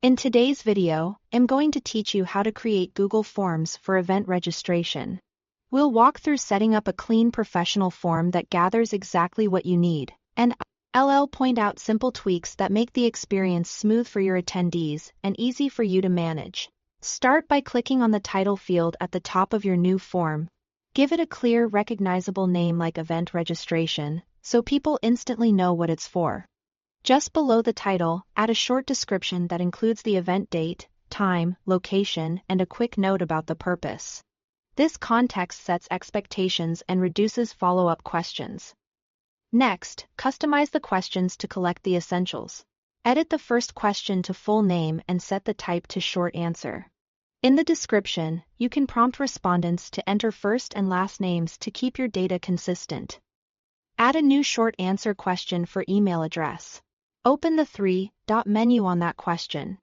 In today's video, I'm going to teach you how to create Google Forms for event registration. We'll walk through setting up a clean professional form that gathers exactly what you need, and I'll point out simple tweaks that make the experience smooth for your attendees and easy for you to manage. Start by clicking on the title field at the top of your new form. Give it a clear, recognizable name like Event Registration, so people instantly know what it's for. Just below the title, add a short description that includes the event date, time, location, and a quick note about the purpose. This context sets expectations and reduces follow-up questions. Next, customize the questions to collect the essentials. Edit the first question to full name and set the type to short answer. In the description, you can prompt respondents to enter first and last names to keep your data consistent. Add a new short answer question for email address. Open the three-dot menu on that question.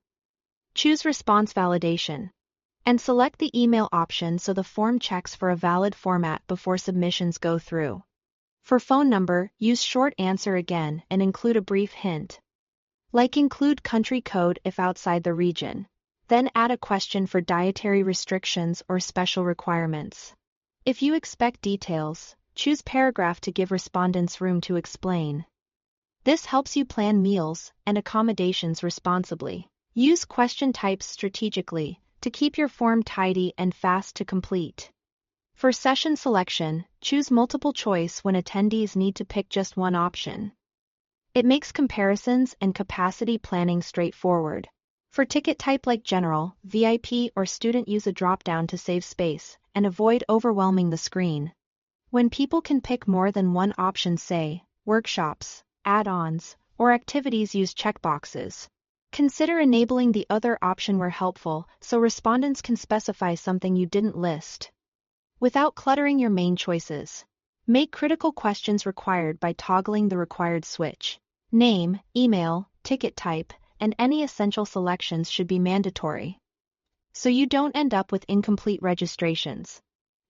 Choose Response Validation, and select the email option so the form checks for a valid format before submissions go through. For phone number, use short answer again and include a brief hint. Like include country code if outside the region. Then add a question for dietary restrictions or special requirements. If you expect details, choose paragraph to give respondents room to explain. This helps you plan meals and accommodations responsibly. Use question types strategically to keep your form tidy and fast to complete. For session selection, choose multiple choice when attendees need to pick just one option. It makes comparisons and capacity planning straightforward. For ticket type like General, VIP, or Student, use a drop-down to save space and avoid overwhelming the screen. When people can pick more than one option, say, workshops, add-ons, or activities, use checkboxes. Consider enabling the other option where helpful, so respondents can specify something you didn't list. Without cluttering your main choices, make critical questions required by toggling the required switch. Name, email, ticket type, and any essential selections should be mandatory, so you don't end up with incomplete registrations.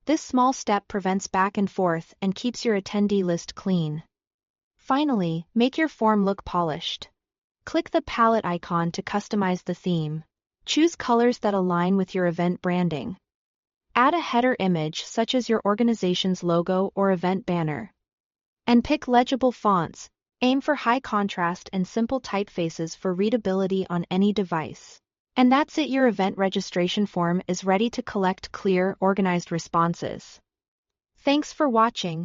This small step prevents back and forth and keeps your attendee list clean. Finally, make your form look polished. Click the palette icon to customize the theme. Choose colors that align with your event branding. Add a header image such as your organization's logo or event banner. And pick legible fonts. Aim for high contrast and simple typefaces for readability on any device. And that's it, your event registration form is ready to collect clear, organized responses. Thanks for watching.